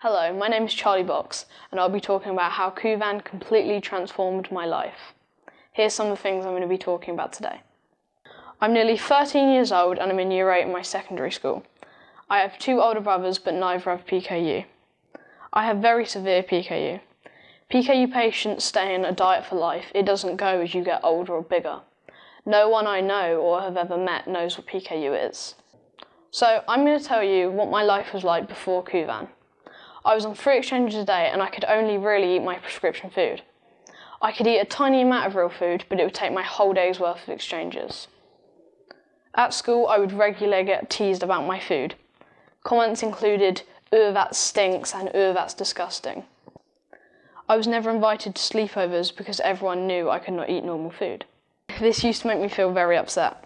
Hello, my name is Charlie Box, and I'll be talking about how Kuvan completely transformed my life. Here's some of the things I'm going to be talking about today. I'm nearly 13 years old and I'm in Year 8 in my secondary school. I have two older brothers, but neither have PKU. I have very severe PKU. PKU patients stay in a diet for life. It doesn't go as you get older or bigger. No one I know or have ever met knows what PKU is. So I'm going to tell you what my life was like before Kuvan. I was on 3 exchanges a day and I could only really eat my prescription food. I could eat a tiny amount of real food, but it would take my whole day's worth of exchanges. At school, I would regularly get teased about my food. Comments included, "Ugh, that stinks," and "Ugh, that's disgusting." I was never invited to sleepovers because everyone knew I could not eat normal food. This used to make me feel very upset.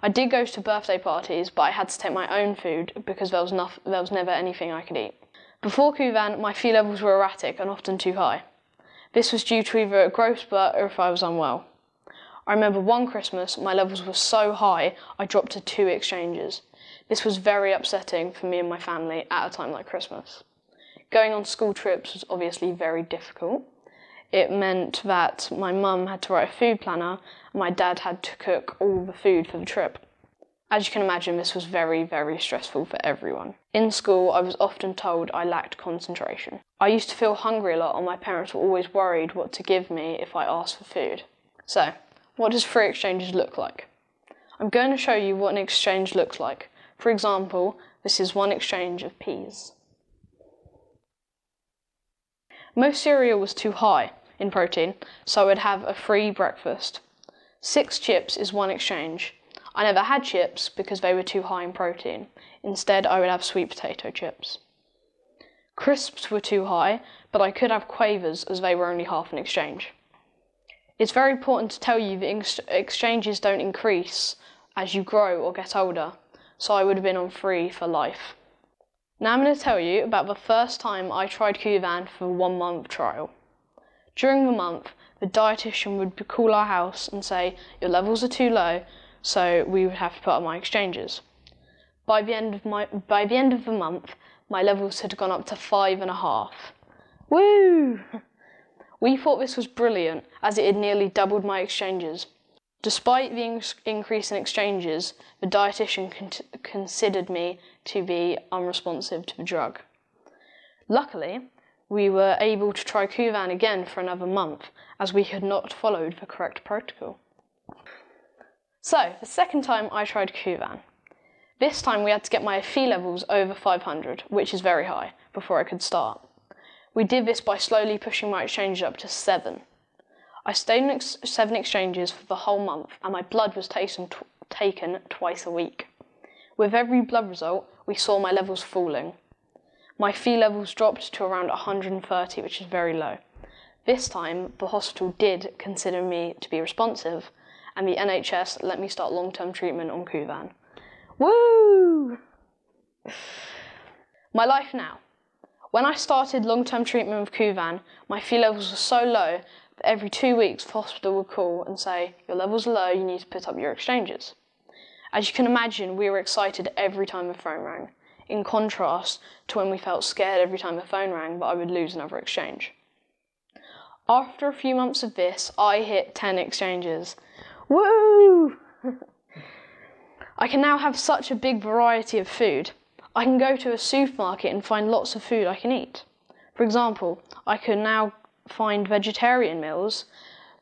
I did go to birthday parties, but I had to take my own food because there was never anything I could eat. Before Kuvan, my phe levels were erratic and often too high. This was due to either a growth spurt or if I was unwell. I remember one Christmas, my levels were so high, I dropped to 2 exchanges. This was very upsetting for me and my family at a time like Christmas. Going on school trips was obviously very difficult. It meant that my mum had to write a food planner and my dad had to cook all the food for the trip. As you can imagine, this was very, very stressful for everyone. In school, I was often told I lacked concentration. I used to feel hungry a lot and my parents were always worried what to give me if I asked for food. So, what does 3 exchanges look like? I'm going to show you what an exchange looks like. For example, this is 1 exchange of peas. Most cereal was too high in protein, so I would have a free breakfast. 6 chips is 1 exchange. I never had chips because they were too high in protein. Instead, I would have sweet potato chips. Crisps were too high, but I could have quavers as they were only half an exchange. It's very important to tell you that exchanges don't increase as you grow or get older, so I would have been on 3 for life. Now I'm going to tell you about the first time I tried Kuvan for a 1-month trial. During the month, the dietitian would call our house and say, "Your levels are too low," so we would have to put up my exchanges. By the end of the month, my levels had gone up to 5.5. Woo! We thought this was brilliant, as it had nearly doubled my exchanges. Despite the increase in exchanges, the dietitian considered me to be unresponsive to the drug. Luckily, we were able to try Kuvan again for another month, as we had not followed the correct protocol. So, the second time I tried Kuvan. This time we had to get my phe levels over 500, which is very high, before I could start. We did this by slowly pushing my exchanges up to 7. I stayed in 7 exchanges for the whole month, and my blood was taken twice a week. With every blood result, we saw my levels falling. My phe levels dropped to around 130, which is very low. This time, the hospital did consider me to be responsive, and the NHS let me start long-term treatment on Kuvan. Woo! My life now. When I started long-term treatment with Kuvan, my phe levels were so low that every 2 weeks the hospital would call and say, "Your levels are low, you need to put up your exchanges." As you can imagine, we were excited every time the phone rang, in contrast to when we felt scared every time the phone rang that I would lose another exchange. After a few months of this, I hit 10 exchanges. Woo! I can now have such a big variety of food. I can go to a supermarket and find lots of food I can eat. For example, I can now find vegetarian meals,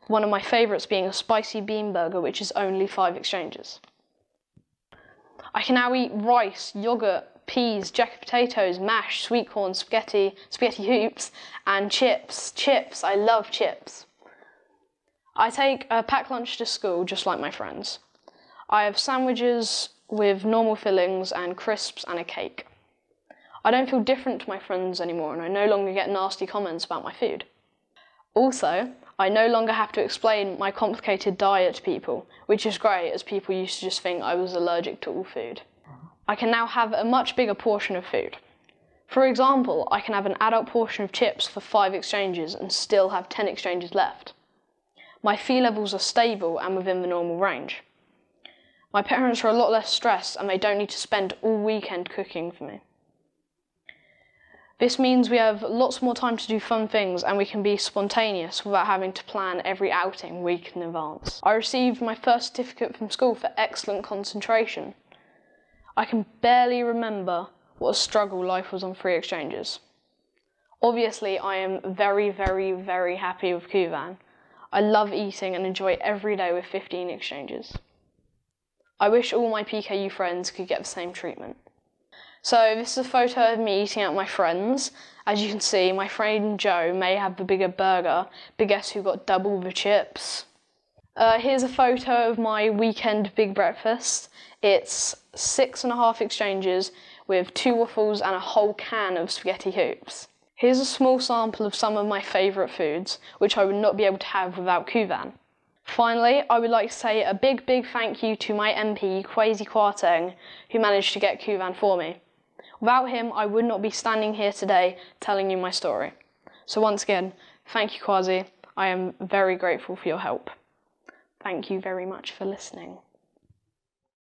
one of my favourites being a spicy bean burger, which is only 5 exchanges. I can now eat rice, yoghurt, peas, jacket potatoes, mash, sweet corn, spaghetti hoops, and chips. Chips, I love chips. I take a packed lunch to school just like my friends. I have sandwiches with normal fillings and crisps and a cake. I don't feel different to my friends anymore and I no longer get nasty comments about my food. Also, I no longer have to explain my complicated diet to people, which is great as people used to just think I was allergic to all food. I can now have a much bigger portion of food. For example, I can have an adult portion of chips for 5 exchanges and still have 10 exchanges left. My phe levels are stable and within the normal range. My parents are a lot less stressed and they don't need to spend all weekend cooking for me. This means we have lots more time to do fun things and we can be spontaneous without having to plan every outing week in advance. I received my first certificate from school for excellent concentration. I can barely remember what a struggle life was on free exchanges. Obviously, I am very, very, very happy with Kuvan. I love eating and enjoy every day with 15 exchanges. I wish all my PKU friends could get the same treatment. So this is a photo of me eating out with my friends. As you can see, my friend Joe may have the bigger burger, but guess who got double the chips? Here's a photo of my weekend big breakfast. It's 6.5 exchanges with 2 waffles and a whole can of spaghetti hoops. Here's a small sample of some of my favourite foods, which I would not be able to have without Kuvan. Finally, I would like to say a big thank you to my MP, Kwasi Kwarteng, who managed to get Kuvan for me. Without him, I would not be standing here today telling you my story. So once again, thank you, Kwasi. I am very grateful for your help. Thank you very much for listening.